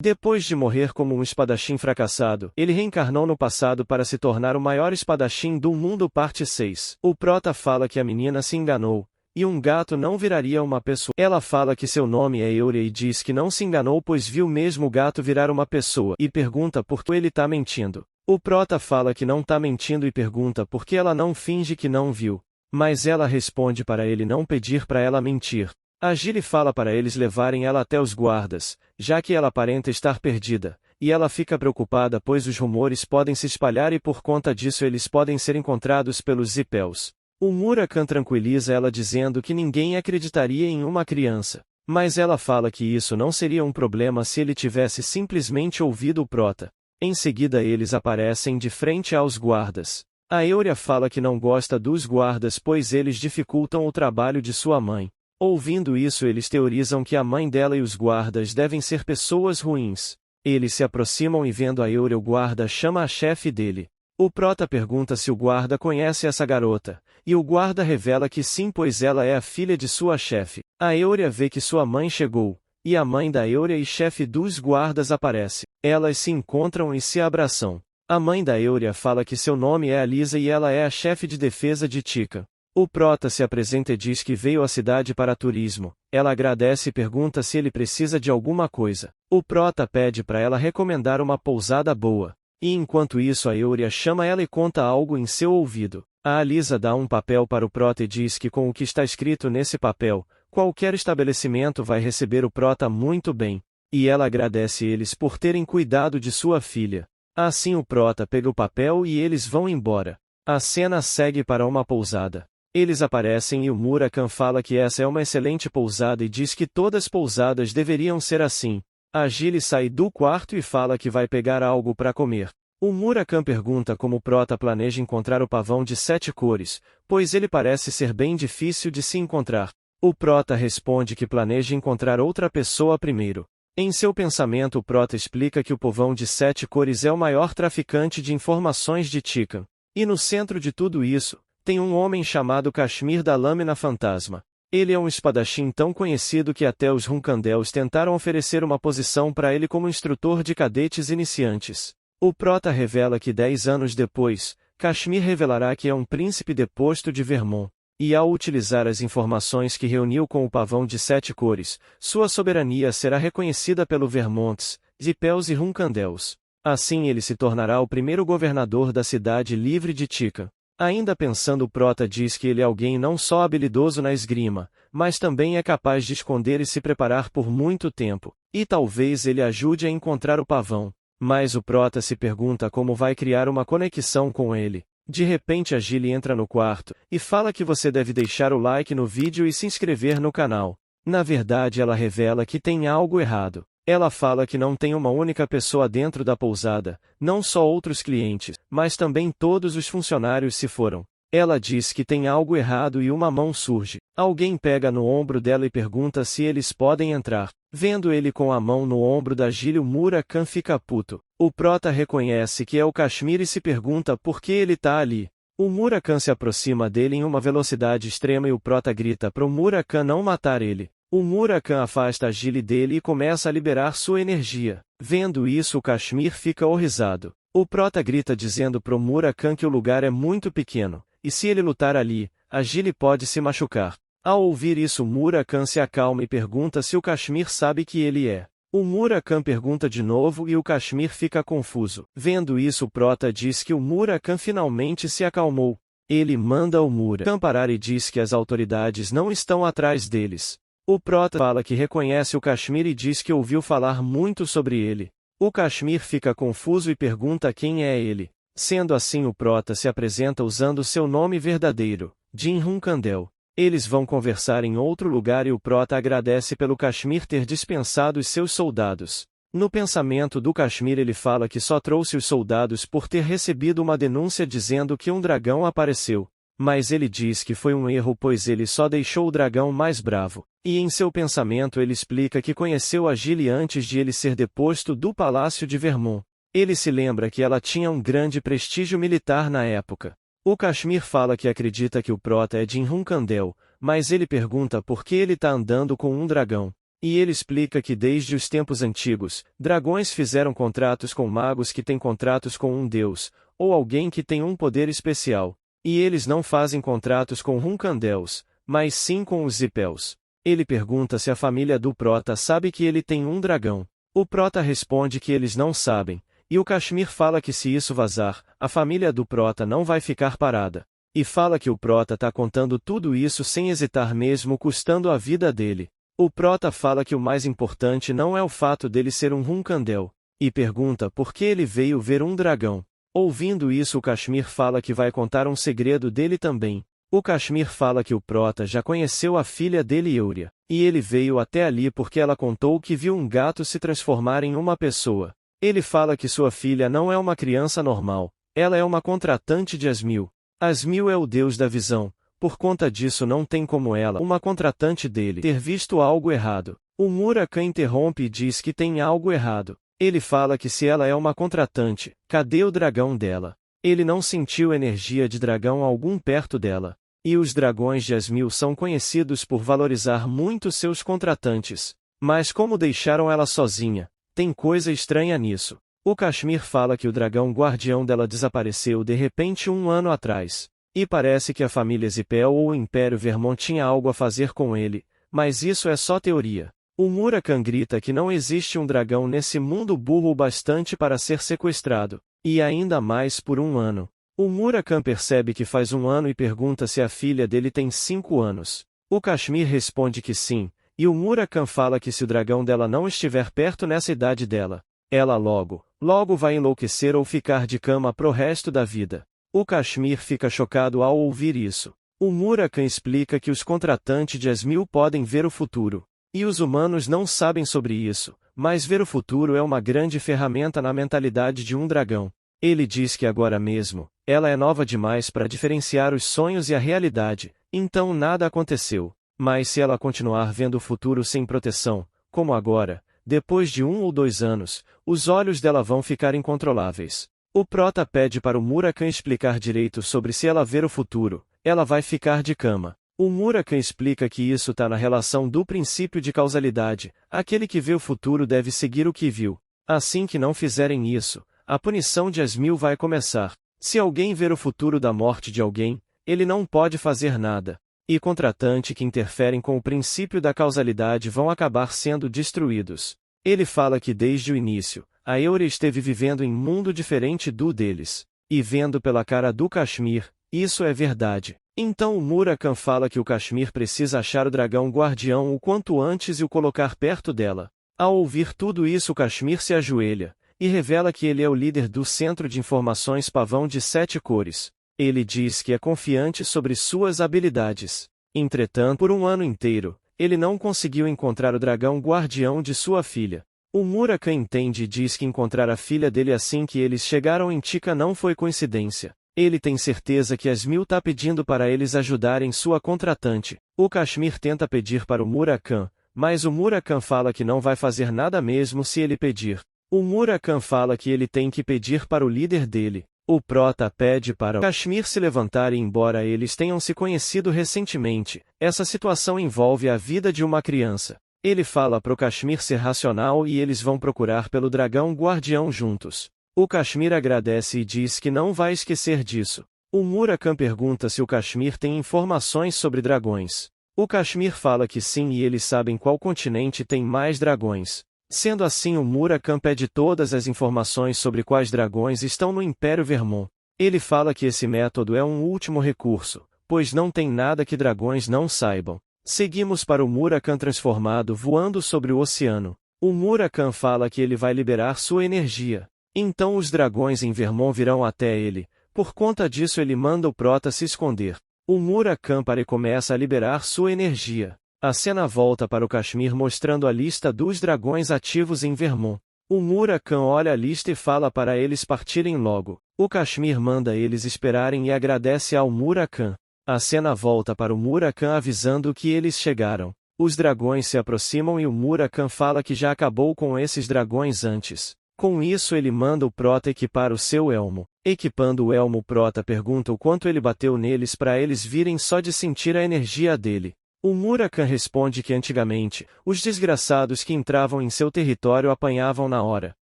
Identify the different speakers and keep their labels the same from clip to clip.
Speaker 1: Depois de morrer como um espadachim fracassado, ele reencarnou no passado para se tornar o maior espadachim do mundo. Parte 6. O prota fala que a menina se enganou, e um gato não viraria uma pessoa. Ela fala que seu nome é Euria e diz que não se enganou pois viu mesmo o gato virar uma pessoa, e pergunta por que ele tá mentindo. O prota fala que não tá mentindo e pergunta por que ela não finge que não viu. Mas ela responde para ele não pedir para ela mentir. A Gilly fala para eles levarem ela até os guardas, já que ela aparenta estar perdida, e ela fica preocupada pois os rumores podem se espalhar e por conta disso eles podem ser encontrados pelos Zipels. O Murakan tranquiliza ela dizendo que ninguém acreditaria em uma criança, mas ela fala que isso não seria um problema se ele tivesse simplesmente ouvido o prota. Em seguida eles aparecem de frente aos guardas. A Euria fala que não gosta dos guardas pois eles dificultam o trabalho de sua mãe. Ouvindo isso eles teorizam que a mãe dela e os guardas devem ser pessoas ruins. Eles se aproximam e vendo a Euria o guarda chama a chefe dele. O prota pergunta se o guarda conhece essa garota, e o guarda revela que sim pois ela é a filha de sua chefe. A Euria vê que sua mãe chegou, e a mãe da Euria e chefe dos guardas aparece. Elas se encontram e se abraçam. A mãe da Euria fala que seu nome é Alisa e ela é a chefe de defesa de Tika. O prota se apresenta e diz que veio à cidade para turismo. Ela agradece e pergunta se ele precisa de alguma coisa. O prota pede para ela recomendar uma pousada boa. E enquanto isso a Euria chama ela e conta algo em seu ouvido. A Alisa dá um papel para o prota e diz que com o que está escrito nesse papel, qualquer estabelecimento vai receber o prota muito bem. E ela agradece eles por terem cuidado de sua filha. Assim o prota pega o papel e eles vão embora. A cena segue para uma pousada. Eles aparecem e o Murakan fala que essa é uma excelente pousada e diz que todas as pousadas deveriam ser assim. A Gilly sai do quarto e fala que vai pegar algo para comer. O Murakan pergunta como o prota planeja encontrar o pavão de 7 cores, pois ele parece ser bem difícil de se encontrar. O prota responde que planeja encontrar outra pessoa primeiro. Em seu pensamento o prota explica que o pavão de 7 cores é o maior traficante de informações de Tika. E no centro de tudo isso, tem um homem chamado Kashmir da Lâmina Fantasma. Ele é um espadachim tão conhecido que até os Runkandels tentaram oferecer uma posição para ele como instrutor de cadetes iniciantes. O prota revela que 10 anos depois, Kashmir revelará que é um príncipe deposto de Vermont. E ao utilizar as informações que reuniu com o pavão de 7 cores, sua soberania será reconhecida pelo Vermonts, Zipels e Runkandels. Assim ele se tornará o primeiro governador da cidade livre de Tika. Ainda pensando o prota diz que ele é alguém não só habilidoso na esgrima, mas também é capaz de esconder e se preparar por muito tempo, e talvez ele ajude a encontrar o pavão. Mas o prota se pergunta como vai criar uma conexão com ele. De repente a Gilly entra no quarto, e fala que você deve deixar o like no vídeo e se inscrever no canal. Na verdade ela revela que tem algo errado. Ela fala que não tem uma única pessoa dentro da pousada, não só outros clientes, mas também todos os funcionários se foram. Ela diz que tem algo errado e uma mão surge. Alguém pega no ombro dela e pergunta se eles podem entrar. Vendo ele com a mão no ombro da Gilly o Murakan fica puto. O prota reconhece que é o Kashmir e se pergunta por que ele tá ali. O Murakan se aproxima dele em uma velocidade extrema e o prota grita pro Murakan não matar ele. O Murakan afasta a Gilly dele e começa a liberar sua energia. Vendo isso o Kashmir fica horrorizado. O prota grita dizendo pro Murakan que o lugar é muito pequeno, e se ele lutar ali, a Gilly pode se machucar. Ao ouvir isso o Murakan se acalma e pergunta se o Kashmir sabe que ele é. O Murakan pergunta de novo e o Kashmir fica confuso. Vendo isso o prota diz que o Murakan finalmente se acalmou. Ele manda o Murakan parar e diz que as autoridades não estão atrás deles. O prota fala que reconhece o Kashmir e diz que ouviu falar muito sobre ele. O Kashmir fica confuso e pergunta quem é ele. Sendo assim o prota se apresenta usando seu nome verdadeiro, Jin Runkandel. Eles vão conversar em outro lugar e o prota agradece pelo Kashmir ter dispensado os seus soldados. No pensamento do Kashmir ele fala que só trouxe os soldados por ter recebido uma denúncia dizendo que um dragão apareceu. Mas ele diz que foi um erro pois ele só deixou o dragão mais bravo. E em seu pensamento ele explica que conheceu a Gilly antes de ele ser deposto do Palácio de Vermont. Ele se lembra que ela tinha um grande prestígio militar na época. O Kashmir fala que acredita que o prota é Jin Runkandel, mas ele pergunta por que ele tá andando com um dragão. E ele explica que desde os tempos antigos, dragões fizeram contratos com magos que têm contratos com um deus, ou alguém que tem um poder especial. E eles não fazem contratos com Runkandels, mas sim com os Zipels. Ele pergunta se a família do Prota sabe que ele tem um dragão. O Prota responde que eles não sabem, e o Kashmir fala que se isso vazar, a família do Prota não vai ficar parada. E fala que o Prota tá contando tudo isso sem hesitar mesmo custando a vida dele. O Prota fala que o mais importante não é o fato dele ser um Runkandel, e pergunta por que ele veio ver um dragão. Ouvindo isso, o Kashmir fala que vai contar um segredo dele também. O Kashmir fala que o Prota já conheceu a filha dele Euria, e ele veio até ali porque ela contou que viu um gato se transformar em uma pessoa. Ele fala que sua filha não é uma criança normal, ela é uma contratante de Asmil. Asmil é o deus da visão, por conta disso não tem como ela, uma contratante dele, ter visto algo errado. O Murakan interrompe e diz que tem algo errado. Ele fala que se ela é uma contratante, cadê o dragão dela? Ele não sentiu energia de dragão algum perto dela. E os dragões de Asmil são conhecidos por valorizar muito seus contratantes. Mas como deixaram ela sozinha? Tem coisa estranha nisso. O Kashmir fala que o dragão guardião dela desapareceu de repente um ano atrás. E parece que a família Zipel ou o Império Vermont tinha algo a fazer com ele, mas isso é só teoria. O Murakan grita que não existe um dragão nesse mundo burro o bastante para ser sequestrado, e ainda mais por um ano. O Murakan percebe que faz um ano e pergunta se a filha dele tem 5 anos. O Kashmir responde que sim, e o Murakan fala que se o dragão dela não estiver perto nessa idade dela, ela logo vai enlouquecer ou ficar de cama pro resto da vida. O Kashmir fica chocado ao ouvir isso. O Murakan explica que os contratantes de Asmil podem ver o futuro. E os humanos não sabem sobre isso, mas ver o futuro é uma grande ferramenta na mentalidade de um dragão. Ele diz que agora mesmo, ela é nova demais para diferenciar os sonhos e a realidade, então nada aconteceu. Mas se ela continuar vendo o futuro sem proteção, como agora, depois de 1 ou 2 anos, os olhos dela vão ficar incontroláveis. O Prota pede para o Murakan explicar direito sobre se ela ver o futuro, ela vai ficar de cama. O Murakan explica que isso está na relação do princípio de causalidade, aquele que vê o futuro deve seguir o que viu. Assim que não fizerem isso, a punição de Asmil vai começar. Se alguém ver o futuro da morte de alguém, ele não pode fazer nada. E contratantes que interferem com o princípio da causalidade vão acabar sendo destruídos. Ele fala que desde o início, a Euria esteve vivendo em um mundo diferente do deles. E vendo pela cara do Kashmir, isso é verdade. Então o Murakan fala que o Kashmir precisa achar o dragão guardião o quanto antes e o colocar perto dela. Ao ouvir tudo isso, o Kashmir se ajoelha, e revela que ele é o líder do Centro de Informações Pavão de 7 Cores. Ele diz que é confiante sobre suas habilidades. Entretanto, por um ano inteiro, ele não conseguiu encontrar o dragão guardião de sua filha. O Murakan entende e diz que encontrar a filha dele assim que eles chegaram em Tika não foi coincidência. Ele tem certeza que Asmil tá pedindo para eles ajudarem sua contratante. O Kashmir tenta pedir para o Murakan, mas o Murakan fala que não vai fazer nada mesmo se ele pedir. O Murakan fala que ele tem que pedir para o líder dele. O Prota pede para o Kashmir se levantar e embora eles tenham se conhecido recentemente, essa situação envolve a vida de uma criança. Ele fala para o Kashmir ser racional e eles vão procurar pelo dragão guardião juntos. O Kashmir agradece e diz que não vai esquecer disso. O Murakan pergunta se o Kashmir tem informações sobre dragões. O Kashmir fala que sim e eles sabem qual continente tem mais dragões. Sendo assim, o Murakan pede todas as informações sobre quais dragões estão no Império Vermont. Ele fala que esse método é um último recurso, pois não tem nada que dragões não saibam. Seguimos para o Murakan transformado voando sobre o oceano. O Murakan fala que ele vai liberar sua energia. Então os dragões em Vermont virão até ele. Por conta disso ele manda o Prota se esconder. O Murakan para e começa a liberar sua energia. A cena volta para o Kashmir mostrando a lista dos dragões ativos em Vermont. O Murakan olha a lista e fala para eles partirem logo. O Kashmir manda eles esperarem e agradece ao Murakan. A cena volta para o Murakan avisando que eles chegaram. Os dragões se aproximam e o Murakan fala que já acabou com esses dragões antes. Com isso ele manda o Prota equipar o seu elmo. Equipando o elmo, o Prota pergunta o quanto ele bateu neles para eles virem só de sentir a energia dele. O Murakami responde que antigamente, os desgraçados que entravam em seu território apanhavam na hora.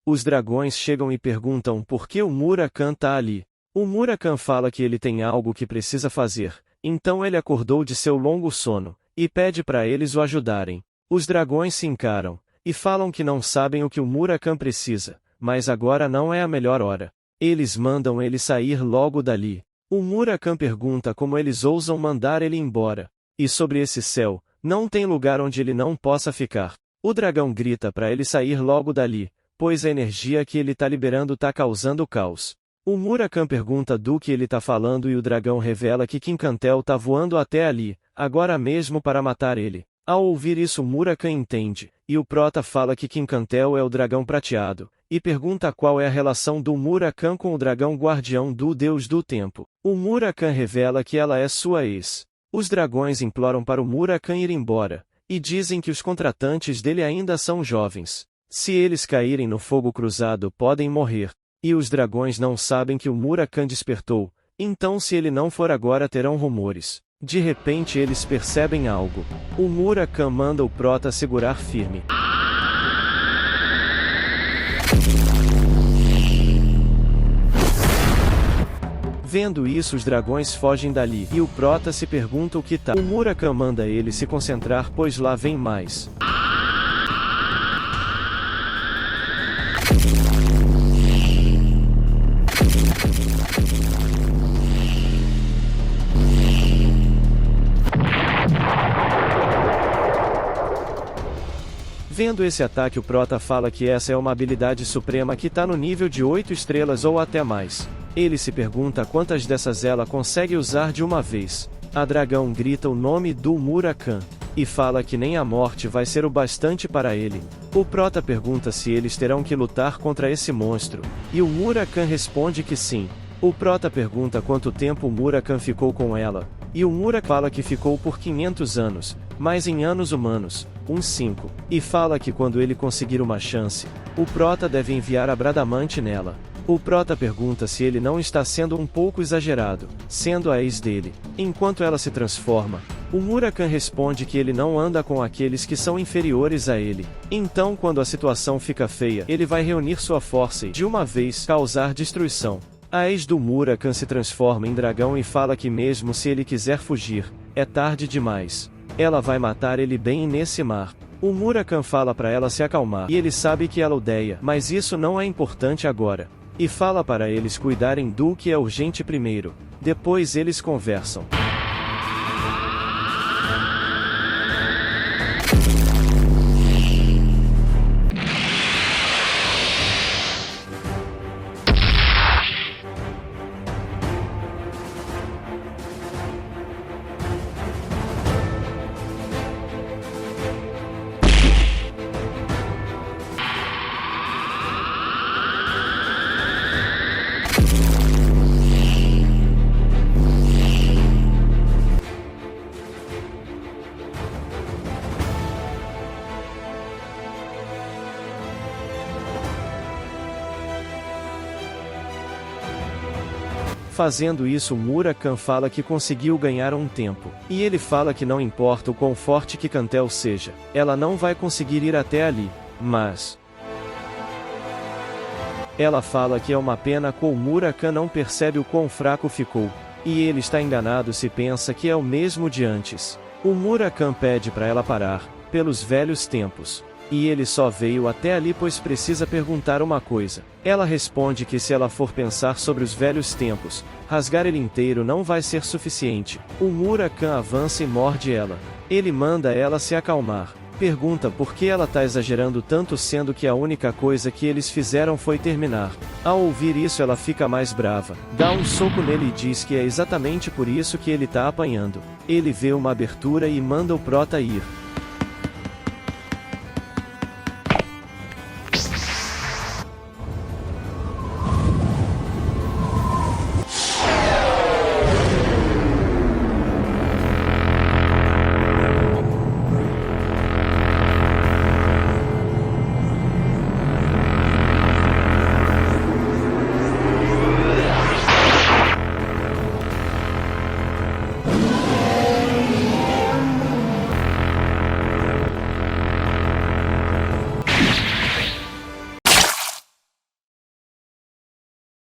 Speaker 1: Os dragões chegam e perguntam por que o Murakami tá ali. O Murakami fala que ele tem algo que precisa fazer, então ele acordou de seu longo sono, e pede para eles o ajudarem. Os dragões se encaram, e falam que não sabem o que o Murakami precisa, mas agora não é a melhor hora. Eles mandam ele sair logo dali. O Murakami pergunta como eles ousam mandar ele embora. E sobre esse céu, não tem lugar onde ele não possa ficar. O dragão grita para ele sair logo dali, pois a energia que ele tá liberando tá causando caos. O Murakami pergunta do que ele tá falando e o dragão revela que Kinkantel tá voando até ali, agora mesmo para matar ele. Ao ouvir isso Murakami entende, e o Prota fala que Kinkantel é o dragão prateado, e pergunta qual é a relação do Murakami com o dragão guardião do deus do tempo. O Murakami revela que ela é sua ex. Os dragões imploram para o Murakami ir embora, e dizem que os contratantes dele ainda são jovens. Se eles caírem no fogo cruzado podem morrer. E os dragões não sabem que o Murakami despertou, então se ele não for agora terão rumores. De repente eles percebem algo. O Murakami manda o Prota segurar firme. Vendo isso os dragões fogem dali, e o Prota se pergunta o que tá. O Murakami manda ele se concentrar pois lá vem mais. Vendo esse ataque o Prota fala que essa é uma habilidade suprema que tá no nível de 8 estrelas ou até mais. Ele se pergunta quantas dessas ela consegue usar de uma vez. A dragão grita o nome do Murakami, e fala que nem a morte vai ser o bastante para ele. O Prota pergunta se eles terão que lutar contra esse monstro, e o Murakami responde que sim. O Prota pergunta quanto tempo o Murakami ficou com ela, e o Murakami fala que ficou por 500 anos, mas em anos humanos, uns 5, e fala que quando ele conseguir uma chance, o Prota deve enviar a Bradamante nela. O Prota pergunta se ele não está sendo um pouco exagerado, sendo a ex dele. Enquanto ela se transforma, o Murakami responde que ele não anda com aqueles que são inferiores a ele. Então quando a situação fica feia, ele vai reunir sua força e, de uma vez, causar destruição. A ex do Murakami se transforma em dragão e fala que mesmo se ele quiser fugir, é tarde demais. Ela vai matar ele bem nesse mar. O Murakami fala para ela se acalmar, e ele sabe que ela odeia, mas isso não é importante agora. E fala para eles cuidarem do que é urgente primeiro, depois eles conversam. Fazendo isso Murakami fala que conseguiu ganhar um tempo. E ele fala que não importa o quão forte que Kinkantel seja, ela não vai conseguir ir até ali, mas... Ela fala que é uma pena que o Murakami não percebe o quão fraco ficou. E ele está enganado se pensa que é o mesmo de antes. O Murakami pede para ela parar, pelos velhos tempos. E ele só veio até ali pois precisa perguntar uma coisa. Ela responde que se ela for pensar sobre os velhos tempos, rasgar ele inteiro não vai ser suficiente. O Murakami avança e morde ela. Ele manda ela se acalmar. Pergunta por que ela tá exagerando tanto sendo que a única coisa que eles fizeram foi terminar. Ao ouvir isso ela fica mais brava, dá um soco nele e diz que é exatamente por isso que ele tá apanhando. Ele vê uma abertura e manda o Prota ir.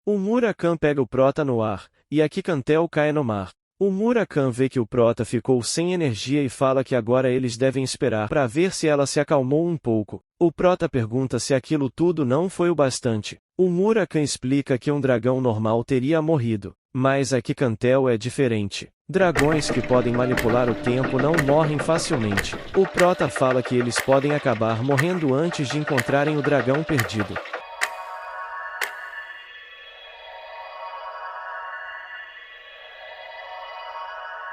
Speaker 1: O Murakami pega o Prota no ar, e a Kikantel cai no mar. O Murakami vê que o Prota ficou sem energia e fala que agora eles devem esperar para ver se ela se acalmou um pouco. O Prota pergunta se aquilo tudo não foi o bastante. O Murakami explica que um dragão normal teria morrido, mas a Kikantel é diferente. Dragões que podem manipular o tempo não morrem facilmente. O Prota fala que eles podem acabar morrendo antes de encontrarem o dragão perdido.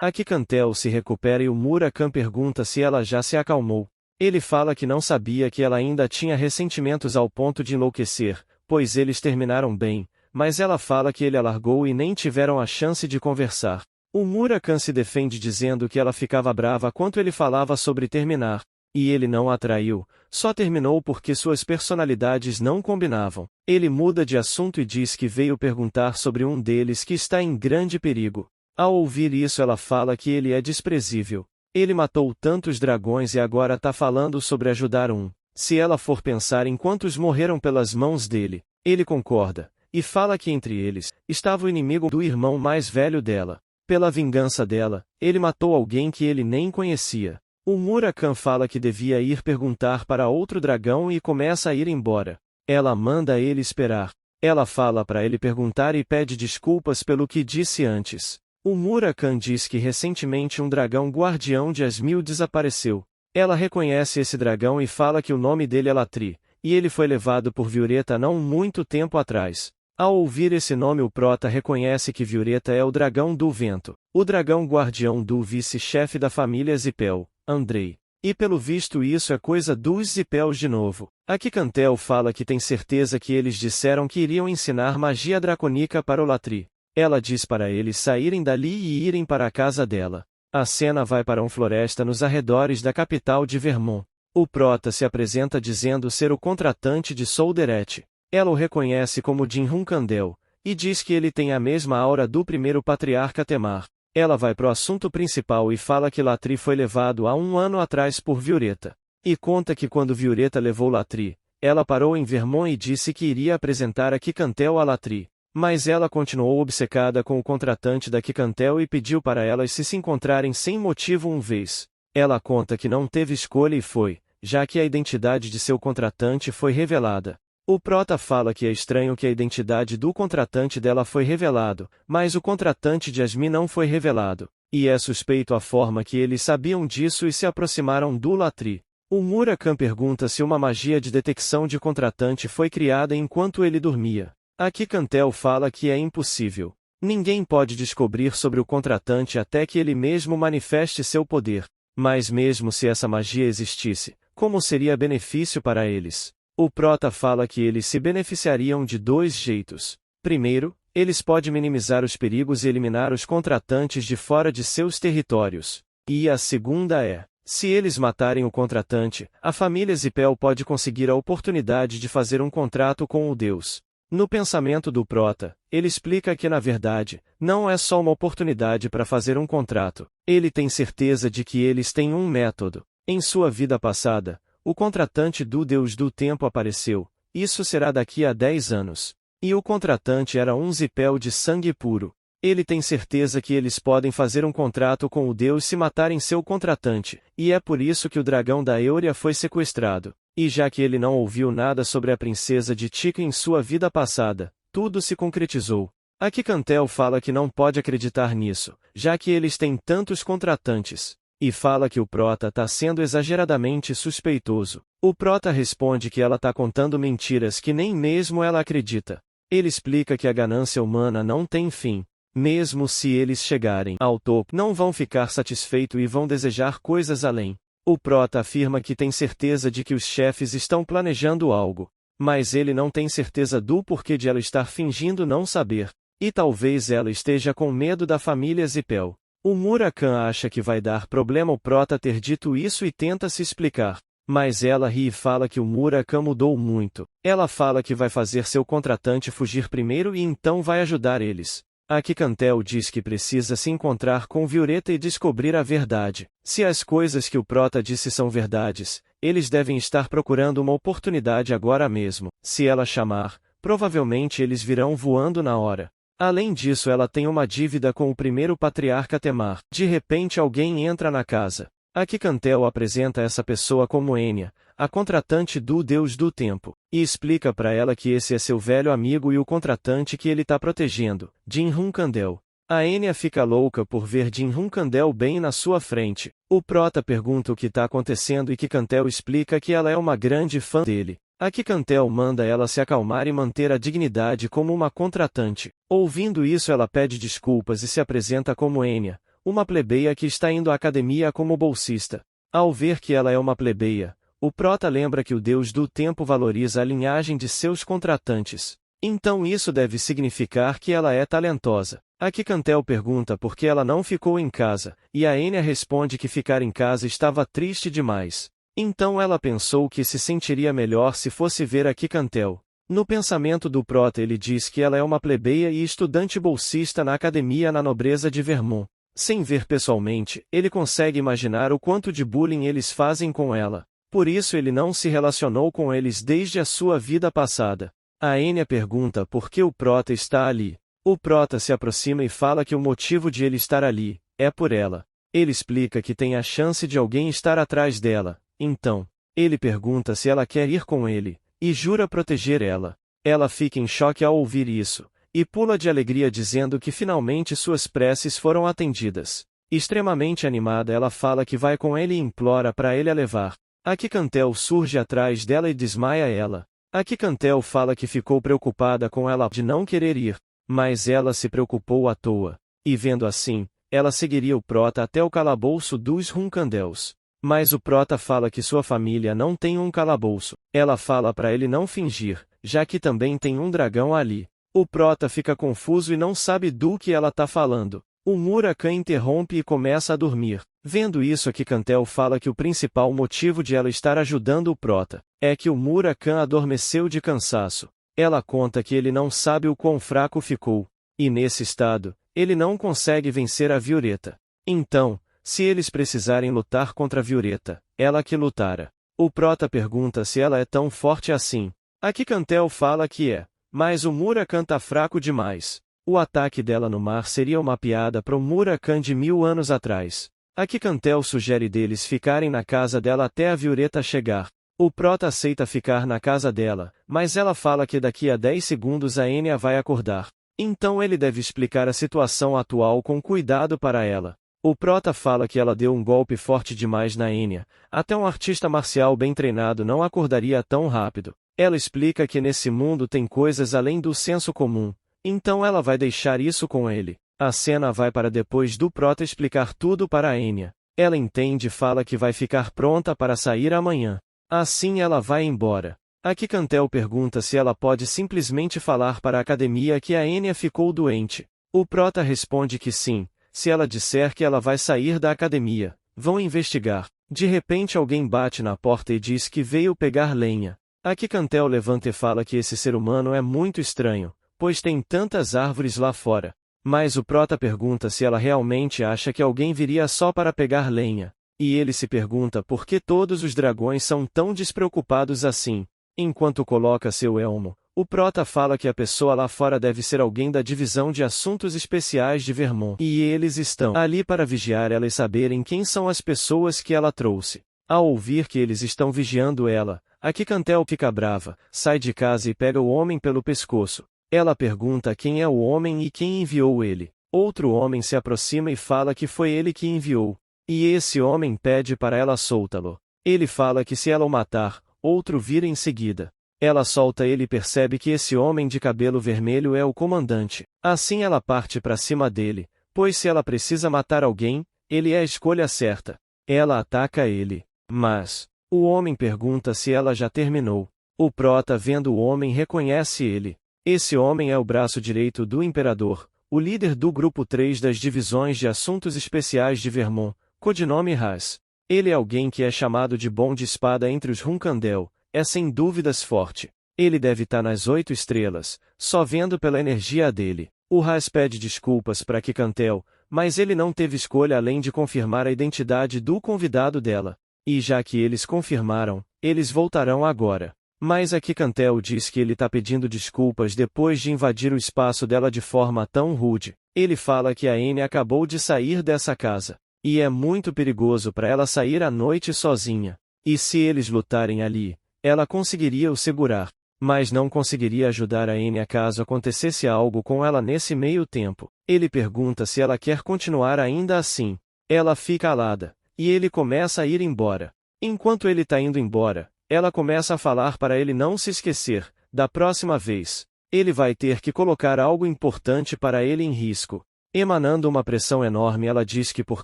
Speaker 1: A Kikantel se recupera e o Murakami pergunta se ela já se acalmou. Ele fala que não sabia que ela ainda tinha ressentimentos ao ponto de enlouquecer, pois eles terminaram bem, mas ela fala que ele a largou e nem tiveram a chance de conversar. O Murakami se defende dizendo que ela ficava brava quando ele falava sobre terminar, e ele não a traiu, só terminou porque suas personalidades não combinavam. Ele muda de assunto e diz que veio perguntar sobre um deles que está em grande perigo. Ao ouvir isso ela fala que ele é desprezível. Ele matou tantos dragões e agora tá falando sobre ajudar um. Se ela for pensar em quantos morreram pelas mãos dele, ele concorda, e fala que entre eles, estava o inimigo do irmão mais velho dela. Pela vingança dela, ele matou alguém que ele nem conhecia. O Murakami fala que devia ir perguntar para outro dragão e começa a ir embora. Ela manda ele esperar. Ela fala para ele perguntar e pede desculpas pelo que disse antes. O Murakami diz que recentemente um dragão guardião de Asmil desapareceu. Ela reconhece esse dragão e fala que o nome dele é Latri, e ele foi levado por Violeta não muito tempo atrás. Ao ouvir esse nome o Prota reconhece que Violeta é o dragão do vento, o dragão guardião do vice-chefe da família Zipel, Andrei. E pelo visto isso é coisa dos Zipels de novo. A Kikantel fala que tem certeza que eles disseram que iriam ensinar magia dracônica para o Latri. Ela diz para eles saírem dali e irem para a casa dela. A cena vai para uma floresta nos arredores da capital de Vermont. O Prota se apresenta dizendo ser o contratante de Solderet. Ela o reconhece como Jin Hunkandel, e diz que ele tem a mesma aura do primeiro patriarca Temar. Ela vai pro assunto principal e fala que Latri foi levado há 1 ano atrás por Violeta. E conta que quando Violeta levou Latri, ela parou em Vermont e disse que iria apresentar a Kikantel a Latri. Mas ela continuou obcecada com o contratante da Kikantel e pediu para elas se encontrarem sem motivo uma vez. Ela conta que não teve escolha e foi, já que a identidade de seu contratante foi revelada. O Prota fala que é estranho que a identidade do contratante dela foi revelado, mas o contratante de Asmi não foi revelado, e é suspeito a forma que eles sabiam disso e se aproximaram do Latri. O Murakami pergunta se uma magia de detecção de contratante foi criada enquanto ele dormia. A Kikantel fala que é impossível. Ninguém pode descobrir sobre o contratante até que ele mesmo manifeste seu poder. Mas mesmo se essa magia existisse, como seria benefício para eles? O Prota fala que eles se beneficiariam de 2 jeitos. Primeiro, eles podem minimizar os perigos e eliminar os contratantes de fora de seus territórios. E a segunda é, se eles matarem o contratante, a família Zipel pode conseguir a oportunidade de fazer um contrato com o Deus. No pensamento do Prota, ele explica que na verdade, não é só uma oportunidade para fazer um contrato. Ele tem certeza de que eles têm um método. Em sua vida passada, o contratante do Deus do Tempo apareceu. Isso será daqui a 10 anos. E o contratante era um Zipel de sangue puro. Ele tem certeza que eles podem fazer um contrato com o Deus se matarem seu contratante, e é por isso que o dragão da Euria foi sequestrado. E já que ele não ouviu nada sobre a princesa de Tika em sua vida passada, tudo se concretizou. A Kikantel fala que não pode acreditar nisso, já que eles têm tantos contratantes. E fala que o Prota está sendo exageradamente suspeitoso. O Prota responde que ela está contando mentiras que nem mesmo ela acredita. Ele explica que a ganância humana não tem fim. Mesmo se eles chegarem ao topo, não vão ficar satisfeitos e vão desejar coisas além. O Prota afirma que tem certeza de que os chefes estão planejando algo, mas ele não tem certeza do porquê de ela estar fingindo não saber, e talvez ela esteja com medo da família Zipel. O Murakami acha que vai dar problema o Prota ter dito isso e tenta se explicar, mas ela ri e fala que o Murakami mudou muito. Ela fala que vai fazer seu contratante fugir primeiro e então vai ajudar eles. A Kikantel diz que precisa se encontrar com Violeta e descobrir a verdade. Se as coisas que o Prota disse são verdades, eles devem estar procurando uma oportunidade agora mesmo. Se ela chamar, Provavelmente eles virão voando na hora. Além disso, ela tem uma dívida com o primeiro patriarca Temar. De repente alguém entra na casa. Aqui Cantel apresenta essa pessoa como Enya, a contratante do Deus do Tempo, e explica para ela que esse é seu velho amigo e o contratante que ele está protegendo, Jin-Hun Kandel. A Enya fica louca por ver Jin-Hun Kandel bem na sua frente. O prota pergunta o que está acontecendo e que Cantel explica que ela é uma grande fã dele. Aqui Cantel manda ela se acalmar e manter a dignidade como uma contratante. Ouvindo isso, ela pede desculpas e se apresenta como Enya, uma plebeia que está indo à academia como bolsista. Ao ver que ela é uma plebeia, o prota lembra que o Deus do Tempo valoriza a linhagem de seus contratantes. Então isso deve significar que ela é talentosa. Aqui Cantel pergunta por que ela não ficou em casa, e a Enya responde que ficar em casa estava triste demais. Então ela pensou que se sentiria melhor se fosse ver aqui Cantel. No pensamento do prota ele diz que ela é uma plebeia e estudante bolsista na academia na nobreza de Vermont. Sem ver pessoalmente, ele consegue imaginar o quanto de bullying eles fazem com ela. Por isso ele não se relacionou com eles desde a sua vida passada. A Enya pergunta por que o prota está ali. O prota se aproxima e fala que o motivo de ele estar ali é por ela. Ele explica que tem a chance de alguém estar atrás dela. Então, ele pergunta se ela quer ir com ele, e jura proteger ela. Ela fica em choque ao ouvir isso, e pula de alegria dizendo que finalmente suas preces foram atendidas. Extremamente animada, ela fala que vai com ele e implora para ele a levar. Aqui Cantel surge atrás dela e desmaia ela. Aqui Cantel fala que ficou preocupada com ela de não querer ir, mas ela se preocupou à toa. E vendo assim, ela seguiria o prota até o calabouço dos Hunkandels. Mas o prota fala que sua família não tem um calabouço. Ela fala para ele não fingir, já que também tem um dragão ali. O prota fica confuso e não sabe do que ela tá falando. O Murakan interrompe e começa a dormir. Vendo isso, aqui Cantel fala que o principal motivo de ela estar ajudando o prota é que o Murakan adormeceu de cansaço. Ela conta que ele não sabe o quão fraco ficou, e nesse estado, ele não consegue vencer a Violeta. Então, se eles precisarem lutar contra a Violeta, ela que lutara. O prota pergunta se ela é tão forte assim. Aqui Cantel fala que é, mas o Murakan tá fraco demais. O ataque dela no mar seria uma piada para o Murakan de 1000 anos atrás. Aqui Cantel sugere deles ficarem na casa dela até a Violeta chegar. O prota aceita ficar na casa dela, mas ela fala que daqui a 10 segundos a Enya vai acordar. Então ele deve explicar a situação atual com cuidado para ela. O prota fala que ela deu um golpe forte demais na Enya, até um artista marcial bem treinado não acordaria tão rápido. Ela explica que nesse mundo tem coisas além do senso comum, então ela vai deixar isso com ele. A cena vai para depois do prota explicar tudo para a Enya. Ela entende e fala que vai ficar pronta para sair amanhã. Assim ela vai embora. Aqui Cantel pergunta se ela pode simplesmente falar para a academia que a Enya ficou doente. O prota responde que sim, se ela disser que ela vai sair da academia. Vão investigar. De repente alguém bate na porta e diz que veio pegar lenha. Aqui Cantel levanta e fala que esse ser humano é muito estranho, pois tem tantas árvores lá fora. Mas o prota pergunta se ela realmente acha que alguém viria só para pegar lenha. E ele se pergunta por que todos os dragões são tão despreocupados assim. Enquanto coloca seu elmo, o prota fala que a pessoa lá fora deve ser alguém da divisão de assuntos especiais de Vermont. E eles estão ali para vigiar ela e saberem quem são as pessoas que ela trouxe. Ao ouvir que eles estão vigiando ela, aqui Cantel fica brava, sai de casa e pega o homem pelo pescoço. Ela pergunta quem é o homem e quem enviou ele. Outro homem se aproxima e fala que foi ele que enviou. E esse homem pede para ela soltá-lo. Ele fala que se ela o matar, outro vira em seguida. Ela solta ele e percebe que esse homem de cabelo vermelho é o comandante. Assim ela parte para cima dele, pois se ela precisa matar alguém, ele é a escolha certa. Ela ataca ele. Mas, o homem pergunta se ela já terminou. O prota, vendo o homem, reconhece ele. Esse homem é o braço direito do imperador, o líder do grupo 3 das divisões de assuntos especiais de Vermont, codinome Haas. Ele é alguém que é chamado de bom de espada entre os Hunkandel, é sem dúvidas forte. Ele deve estar nas 8 estrelas, só vendo pela energia dele. O Haas pede desculpas para Cantel, mas ele não teve escolha além de confirmar a identidade do convidado dela. E já que eles confirmaram, eles voltarão agora. Mas a Kikantel diz que ele tá pedindo desculpas depois de invadir o espaço dela de forma tão rude. Ele fala que a Anne acabou de sair dessa casa. E é muito perigoso para ela sair à noite sozinha. E se eles lutarem ali, ela conseguiria o segurar. Mas não conseguiria ajudar a Anne caso acontecesse algo com ela nesse meio tempo. Ele pergunta se ela quer continuar ainda assim. Ela fica calada. E ele começa a ir embora. Enquanto ele tá indo embora, ela começa a falar para ele não se esquecer, da próxima vez. Ele vai ter que colocar algo importante para ele em risco. Emanando uma pressão enorme, ela diz que por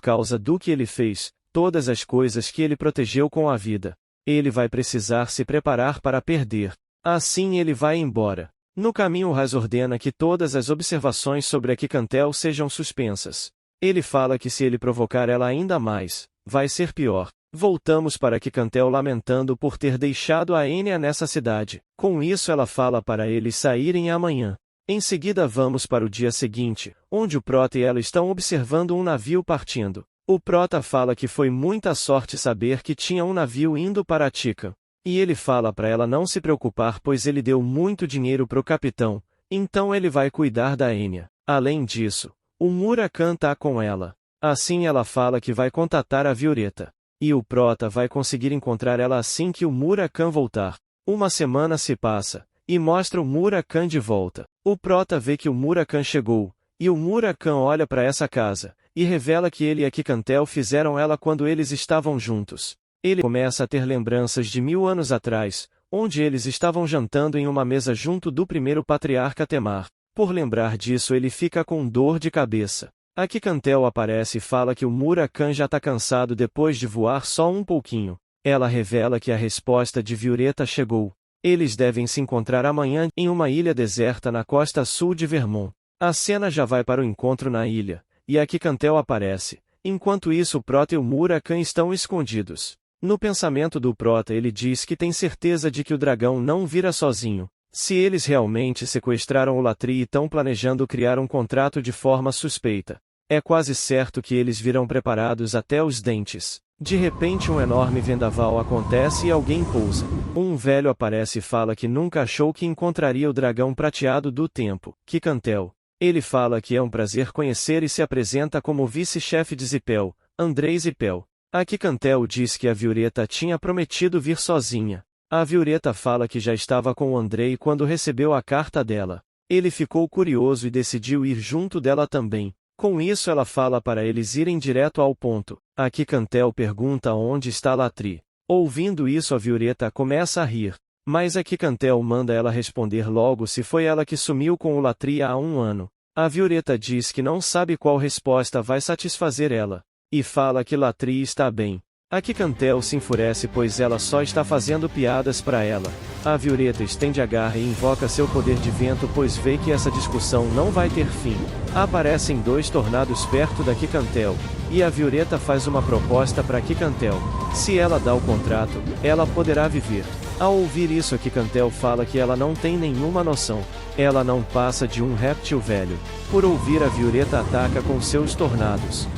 Speaker 1: causa do que ele fez, todas as coisas que ele protegeu com a vida, ele vai precisar se preparar para perder. Assim ele vai embora. No caminho, Raz ordena que todas as observações sobre a Kikantel sejam suspensas. Ele fala que se ele provocar ela ainda mais, vai ser pior. Voltamos para Kikantel lamentando por ter deixado a Enya nessa cidade. Com isso ela fala para eles saírem amanhã. Em seguida vamos para o dia seguinte, onde o Prota e ela estão observando um navio partindo. O Prota fala que foi muita sorte saber que tinha um navio indo para Tika. E ele fala para ela não se preocupar pois ele deu muito dinheiro pro capitão, então ele vai cuidar da Enya. Além disso, o Murakan tá com ela. Assim ela fala que vai contatar a Violeta. E o Prota vai conseguir encontrar ela assim que o Murakan voltar. Uma semana se passa, e mostra o Murakan de volta. O Prota vê que o Murakan chegou, e o Murakan olha para essa casa, e revela que ele e a Kikantel fizeram ela quando eles estavam juntos. Ele começa a ter lembranças de 1000 anos atrás, onde eles estavam jantando em uma mesa junto do primeiro patriarca Temar. Por lembrar disso ele fica com dor de cabeça. A Kikantel aparece e fala que o Murakan já tá cansado depois de voar só um pouquinho. Ela revela que a resposta de Violeta chegou. Eles devem se encontrar amanhã em uma ilha deserta na costa sul de Vermont. A cena já vai para o encontro na ilha, e a Kikantel aparece. Enquanto isso o Prota e o Murakan estão escondidos. No pensamento do Prota ele diz que tem certeza de que o dragão não vira sozinho. Se eles realmente sequestraram o Latri e estão planejando criar um contrato de forma suspeita, é quase certo que eles virão preparados até os dentes. De repente um enorme vendaval acontece e alguém pousa. Um velho aparece e fala que nunca achou que encontraria o dragão prateado do tempo, Kikantel. Ele fala que é um prazer conhecer e se apresenta como vice-chefe de Zipel, Andrei Zipel. A Kikantel diz que a Violeta tinha prometido vir sozinha. A Violeta fala que já estava com o Andrei quando recebeu a carta dela. Ele ficou curioso e decidiu ir junto dela também. Com isso ela fala para eles irem direto ao ponto. A Kikantel pergunta onde está Latri. Ouvindo isso a Violeta começa a rir. Mas a Kikantel manda ela responder logo se foi ela que sumiu com o Latri há 1 ano. A Violeta diz que não sabe qual resposta vai satisfazer ela. E fala que Latri está bem. A Kikantel se enfurece pois ela só está fazendo piadas para ela. A Violeta estende a garra e invoca seu poder de vento pois vê que essa discussão não vai ter fim. Aparecem 2 tornados perto da Kikantel, e a Violeta faz uma proposta para Kikantel. Se ela dá o contrato, ela poderá viver. Ao ouvir isso a Kikantel fala que ela não tem nenhuma noção. Ela não passa de um réptil velho. Por ouvir a Violeta ataca com seus tornados.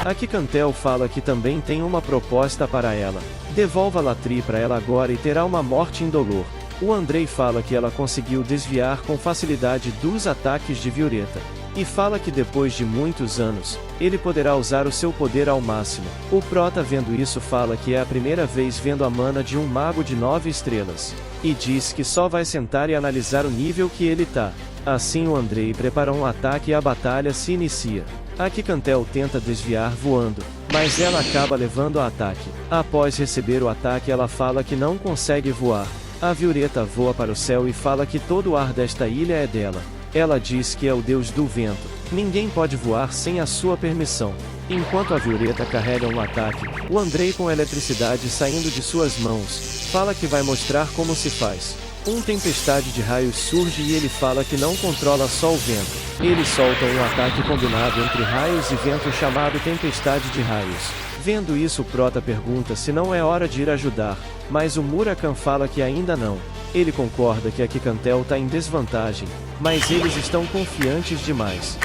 Speaker 1: A Kikantel fala que também tem uma proposta para ela. Devolva Latri para ela agora e terá uma morte indolor. O Andrei fala que ela conseguiu desviar com facilidade dos ataques de Violeta. E fala que depois de muitos anos, ele poderá usar o seu poder ao máximo. O Prota vendo isso fala que é a primeira vez vendo a mana de um mago de 9 estrelas. E diz que só vai sentar e analisar o nível que ele tá. Assim o Andrei prepara um ataque e a batalha se inicia. A Kikantel tenta desviar voando, mas ela acaba levando o ataque. Após receber o ataque ela fala que não consegue voar. A Violeta voa para o céu e fala que todo o ar desta ilha é dela. Ela diz que é o deus do vento. Ninguém pode voar sem a sua permissão. Enquanto a Violeta carrega um ataque, o Andrei com eletricidade saindo de suas mãos, fala que vai mostrar como se faz. Uma tempestade de raios surge e ele fala que não controla só o vento. Eles soltam um ataque combinado entre raios e vento chamado Tempestade de Raios. Vendo isso o Prota pergunta se não é hora de ir ajudar, mas o Murakan fala que ainda não. Ele concorda que a Kikantel tá em desvantagem, mas eles estão confiantes demais.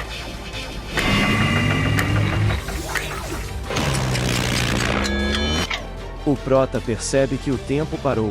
Speaker 1: O Prota percebe que o tempo parou.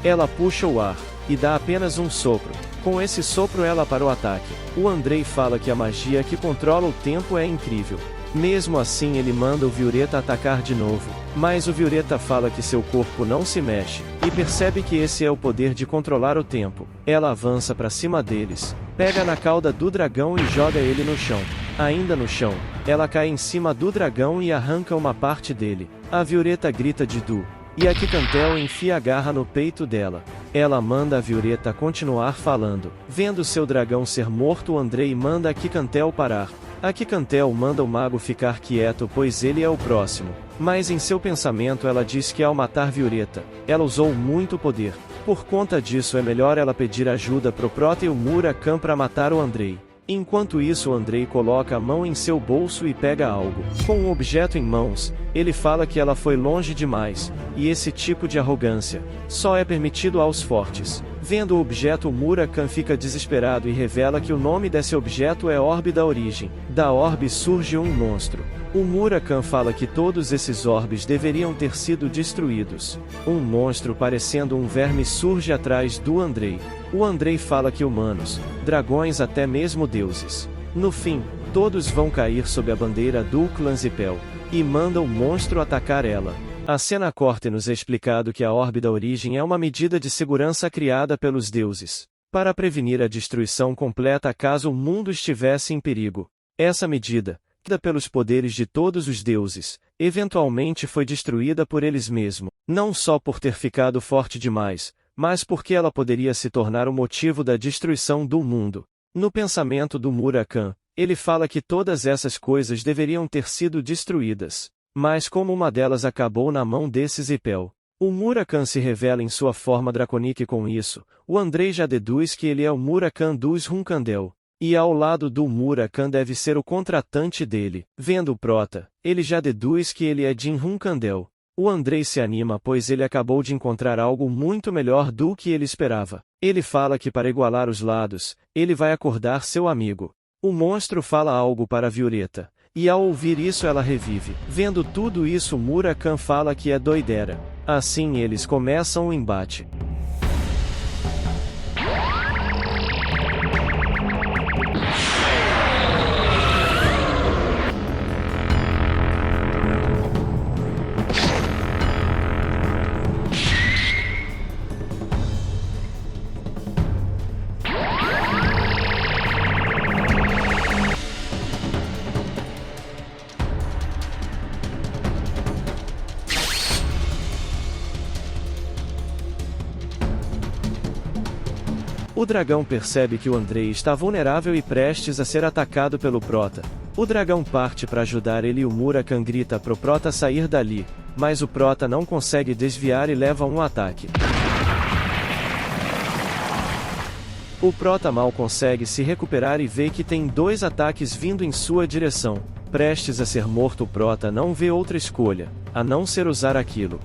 Speaker 1: Ela puxa o ar, e dá apenas um sopro. Com esse sopro ela para o ataque. O Andrei fala que a magia que controla o tempo é incrível. Mesmo assim ele manda o Violeta atacar de novo, mas o Violeta fala que seu corpo não se mexe, e percebe que esse é o poder de controlar o tempo. Ela avança para cima deles, pega na cauda do dragão e joga ele no chão. Ainda no chão, ela cai em cima do dragão e arranca uma parte dele. A Violeta grita de dor, e a Quicantel enfia a garra no peito dela. Ela manda a Violeta continuar falando. Vendo seu dragão ser morto, o Andrei manda a Quicantel parar. A Quicantel manda o mago ficar quieto pois ele é o próximo. Mas em seu pensamento ela diz que ao matar Violeta, ela usou muito poder. Por conta disso é melhor ela pedir ajuda pro Prota e o Murakan para matar o Andrei. Enquanto isso o Andrei coloca a mão em seu bolso e pega algo. Com um objeto em mãos, ele fala que ela foi longe demais, e esse tipo de arrogância só é permitido aos fortes. Vendo o objeto o Murakan fica desesperado e revela que o nome desse objeto é Orbe da Origem. Da Orbe surge um monstro. O Murakan fala que todos esses orbes deveriam ter sido destruídos. Um monstro parecendo um verme surge atrás do Andrei. O Andrei fala que humanos, dragões até mesmo deuses. No fim, todos vão cair sob a bandeira do clã Zipel, e manda o monstro atacar ela. A cena corta nos é explicado que a Orbe da Origem é uma medida de segurança criada pelos deuses, para prevenir a destruição completa caso o mundo estivesse em perigo. Essa medida, dada pelos poderes de todos os deuses, eventualmente foi destruída por eles mesmos, não só por ter ficado forte demais, mas porque ela poderia se tornar o motivo da destruição do mundo. No pensamento do Murakan, ele fala que todas essas coisas deveriam ter sido destruídas. Mas como uma delas acabou na mão desse Zipel, o Murakan se revela em sua forma draconique com isso. O Andrei já deduz que ele é o Murakan dos Runkandel, e ao lado do Murakan deve ser o contratante dele. Vendo o Prota, ele já deduz que ele é Jin Runkandel. O Andrei se anima pois ele acabou de encontrar algo muito melhor do que ele esperava. Ele fala que para igualar os lados, ele vai acordar seu amigo. O monstro fala algo para Violeta, e ao ouvir isso ela revive. Vendo tudo isso Murakan fala que é doideira. Assim eles começam o embate. O dragão percebe que o Andrei está vulnerável e prestes a ser atacado pelo Prota. O dragão parte para ajudar ele e o Murakan grita pro Prota sair dali, mas o Prota não consegue desviar e leva um ataque. O Prota mal consegue se recuperar e vê que tem dois ataques vindo em sua direção. Prestes a ser morto, o Prota não vê outra escolha, a não ser usar aquilo.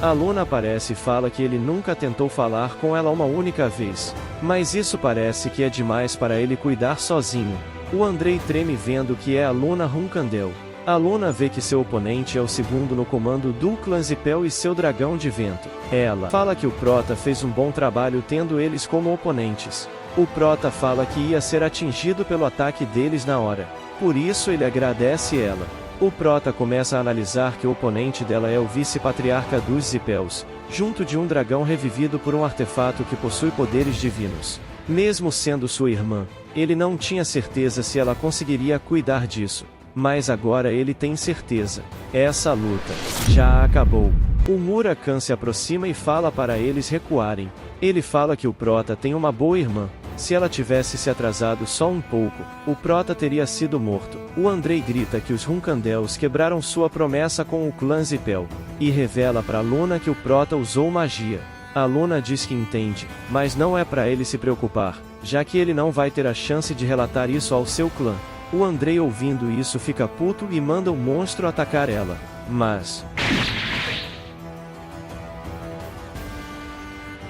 Speaker 1: A Luna aparece e fala que ele nunca tentou falar com ela uma única vez, mas isso parece que é demais para ele cuidar sozinho. O Andrei treme vendo que é a Luna Runkandel. A Luna vê que seu oponente é o segundo no comando do clã Zipel e seu dragão de vento. Ela fala que o Prota fez um bom trabalho tendo eles como oponentes. O Prota fala que ia ser atingido pelo ataque deles na hora, por isso ele agradece ela. O Prota começa a analisar que o oponente dela é o vice-patriarca dos Zipels, junto de um dragão revivido por um artefato que possui poderes divinos. Mesmo sendo sua irmã, ele não tinha certeza se ela conseguiria cuidar disso. Mas agora ele tem certeza. Essa luta já acabou. O Murakan se aproxima e fala para eles recuarem. Ele fala que o Prota tem uma boa irmã. Se ela tivesse se atrasado só um pouco, o Prota teria sido morto. O Andrei grita que os Runkandels quebraram sua promessa com o clã Zipel, e revela para Luna que o Prota usou magia. A Luna diz que entende, mas não é para ele se preocupar, já que ele não vai ter a chance de relatar isso ao seu clã. O Andrei ouvindo isso fica puto e manda o monstro atacar ela, mas...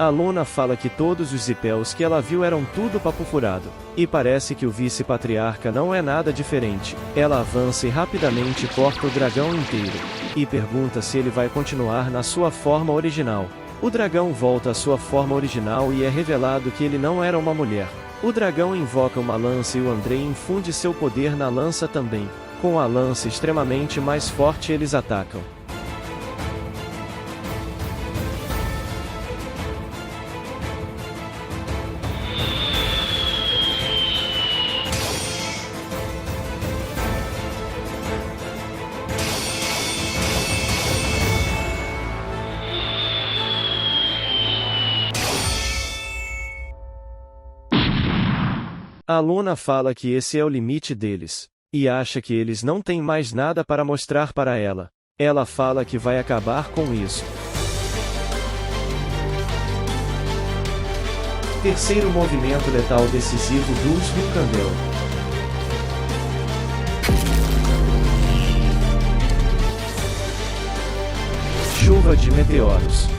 Speaker 1: A Luna fala que todos os Zipeus que ela viu eram tudo papo furado. E parece que o vice-patriarca não é nada diferente. Ela avança e rapidamente corta o dragão inteiro. E pergunta se ele vai continuar na sua forma original. O dragão volta à sua forma original e é revelado que ele não era uma mulher. O dragão invoca uma lança e o Andrei infunde seu poder na lança também. Com a lança extremamente mais forte eles atacam. A Luna fala que esse é o limite deles. E acha que eles não têm mais nada para mostrar para ela. Ela fala que vai acabar com isso. Terceiro movimento letal decisivo dos Vulcandel. Chuva de meteoros.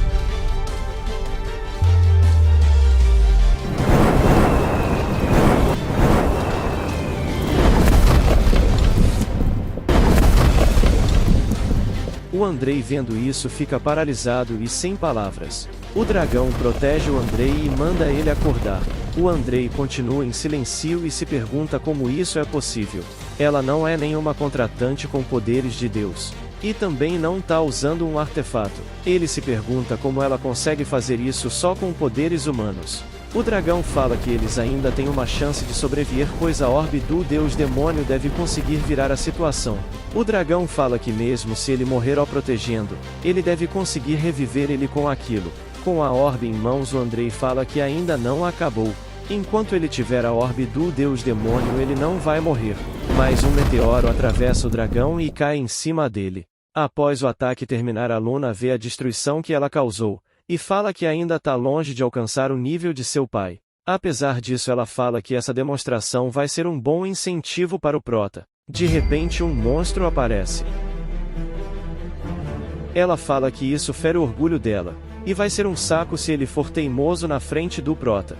Speaker 1: O Andrei vendo isso fica paralisado e sem palavras. O dragão protege o Andrei e manda ele acordar. O Andrei continua em silêncio e se pergunta como isso é possível. Ela não é nenhuma contratante com poderes de Deus. E também não tá usando um artefato. Ele se pergunta como ela consegue fazer isso só com poderes humanos. O dragão fala que eles ainda têm uma chance de sobreviver pois a orbe do deus demônio deve conseguir virar a situação. O dragão fala que mesmo se ele morrer ao protegendo, ele deve conseguir reviver ele com aquilo. Com a orbe em mãos o Andrei fala que ainda não acabou. Enquanto ele tiver a orbe do deus demônio ele não vai morrer. Mas um meteoro atravessa o dragão e cai em cima dele. Após o ataque terminar a Luna vê a destruição que ela causou. E fala que ainda está longe de alcançar o nível de seu pai. Apesar disso ela fala que essa demonstração vai ser um bom incentivo para o Prota. De repente um monstro aparece. Ela fala que isso fere o orgulho dela. E vai ser um saco se ele for teimoso na frente do Prota.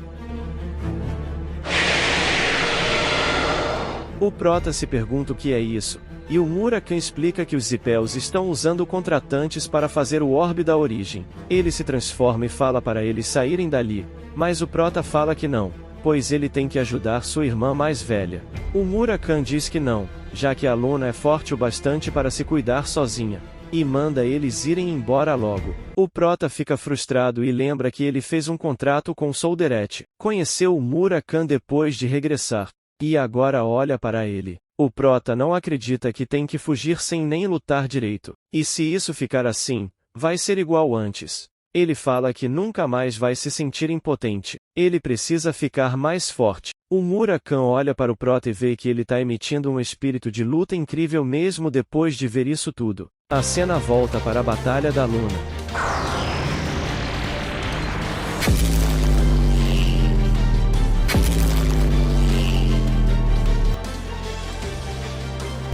Speaker 1: O Prota se pergunta o que é isso. E o Murakan explica que os Zipeus estão usando contratantes para fazer o orbe da origem. Ele se transforma e fala para eles saírem dali, mas o Prota fala que não, pois ele tem que ajudar sua irmã mais velha. O Murakan diz que não, já que a Luna é forte o bastante para se cuidar sozinha, e manda eles irem embora logo. O Prota fica frustrado e lembra que ele fez um contrato com Solderet, conheceu o Murakan depois de regressar, e agora olha para ele. O Prota não acredita que tem que fugir sem nem lutar direito. E se isso ficar assim, vai ser igual antes. Ele fala que nunca mais vai se sentir impotente. Ele precisa ficar mais forte. O Murakan olha para o Prota e vê que ele está emitindo um espírito de luta incrível mesmo depois de ver isso tudo. A cena volta para a Batalha da Luna.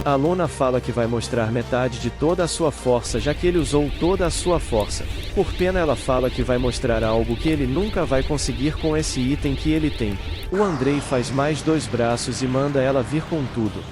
Speaker 1: A Luna fala que vai mostrar metade de toda a sua força já que ele usou toda a sua força. Por pena ela fala que vai mostrar algo que ele nunca vai conseguir com esse item que ele tem. O Andrei faz mais 2 braços e manda ela vir com tudo.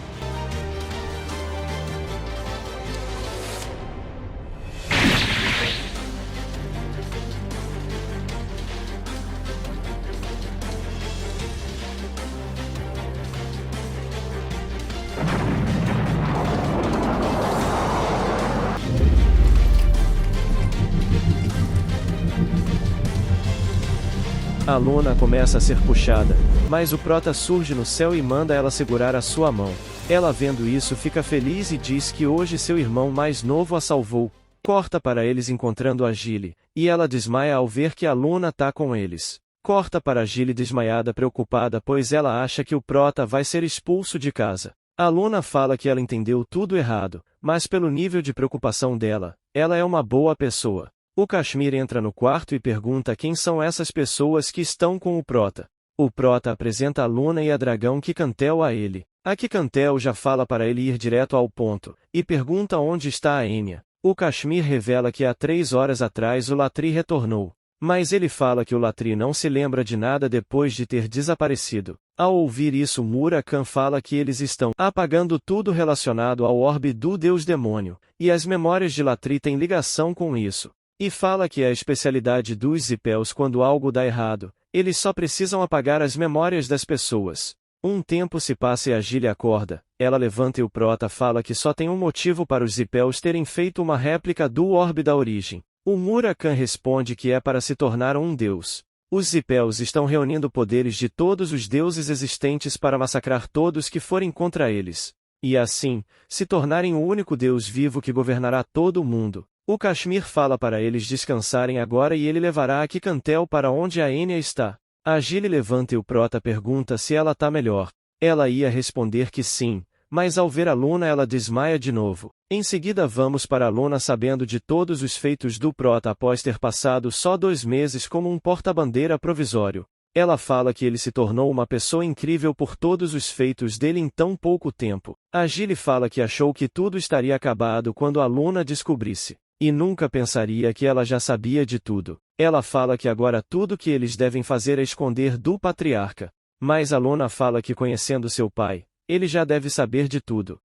Speaker 1: A Luna começa a ser puxada, mas o Prota surge no céu e manda ela segurar a sua mão. Ela vendo isso fica feliz e diz que hoje seu irmão mais novo a salvou. Corta para eles encontrando a Gilly, e ela desmaia ao ver que a Luna tá com eles. Corta para a Gilly desmaiada preocupada pois ela acha que o Prota vai ser expulso de casa. A Luna fala que ela entendeu tudo errado, mas pelo nível de preocupação dela, ela é uma boa pessoa. O Kashmir entra no quarto e pergunta quem são essas pessoas que estão com o Prota. O Prota apresenta a Luna e a Dragão Kikantel a ele. A Kikantel já fala para ele ir direto ao ponto, e pergunta onde está a Enya. O Kashmir revela que há 3 horas atrás o Latri retornou. Mas ele fala que o Latri não se lembra de nada depois de ter desaparecido. Ao ouvir isso, Murakami fala que eles estão apagando tudo relacionado ao orbe do deus demônio, e as memórias de Latri têm ligação com isso. E fala que é a especialidade dos Zippels quando algo dá errado, eles só precisam apagar as memórias das pessoas. Um tempo se passa e a Gilly acorda, ela levanta e o Prota fala que só tem um motivo para os Zippels terem feito uma réplica do orbe da origem. O Murakami responde que é para se tornar um deus. Os Zippels estão reunindo poderes de todos os deuses existentes para massacrar todos que forem contra eles. E assim, se tornarem o único deus vivo que governará todo o mundo. O Kashmir fala para eles descansarem agora e ele levará a Kikantel para onde a Enya está. A Gilly levanta e o Prota pergunta se ela tá melhor. Ela ia responder que sim, mas ao ver a Luna ela desmaia de novo. Em seguida vamos para a Luna sabendo de todos os feitos do Prota após ter passado só 2 meses como um porta-bandeira provisório. Ela fala que ele se tornou uma pessoa incrível por todos os feitos dele em tão pouco tempo. A Gilly fala que achou que tudo estaria acabado quando a Luna descobrisse. E nunca pensaria que ela já sabia de tudo. Ela fala que agora tudo que eles devem fazer é esconder do patriarca. Mas a Luna fala que conhecendo seu pai, ele já deve saber de tudo,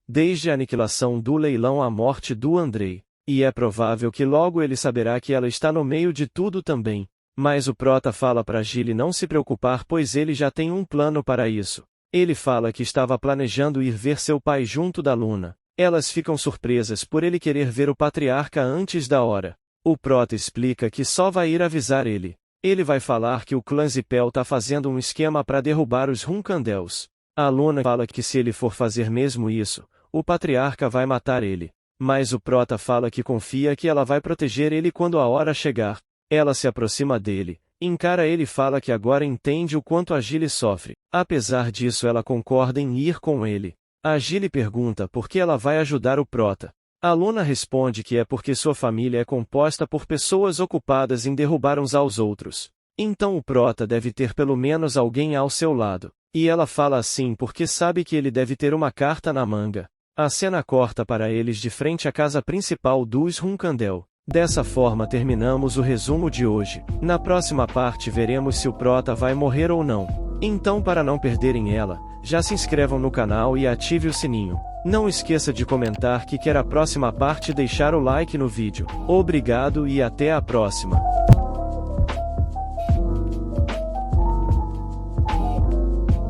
Speaker 1: desde a aniquilação do leilão à morte do Andrei. E é provável que logo ele saberá que ela está no meio de tudo também. Mas o Prota fala para Gilly não se preocupar pois ele já tem um plano para isso. Ele fala que estava planejando ir ver seu pai junto da Luna. Elas ficam surpresas por ele querer ver o patriarca antes da hora. O Prota explica que só vai ir avisar ele. Ele vai falar que o clã Zippel tá fazendo um esquema para derrubar os Hunkandels. A Luna fala que se ele for fazer mesmo isso, o patriarca vai matar ele. Mas o Prota fala que confia que ela vai proteger ele quando a hora chegar. Ela se aproxima dele, encara ele e fala que agora entende o quanto a Gilly sofre. Apesar disso ela concorda em ir com ele. A Gilly pergunta por que ela vai ajudar o Prota. A Luna responde que é porque sua família é composta por pessoas ocupadas em derrubar uns aos outros. Então o Prota deve ter pelo menos alguém ao seu lado. E ela fala assim porque sabe que ele deve ter uma carta na manga. A cena corta para eles de frente à casa principal dos Hunkandel. Dessa forma terminamos o resumo de hoje. Na próxima parte veremos se o Prota vai morrer ou não. Então para não perderem ela, já se inscrevam no canal e ative o sininho. Não esqueça de comentar que quer a próxima parte e deixar o like no vídeo. Obrigado e até a próxima.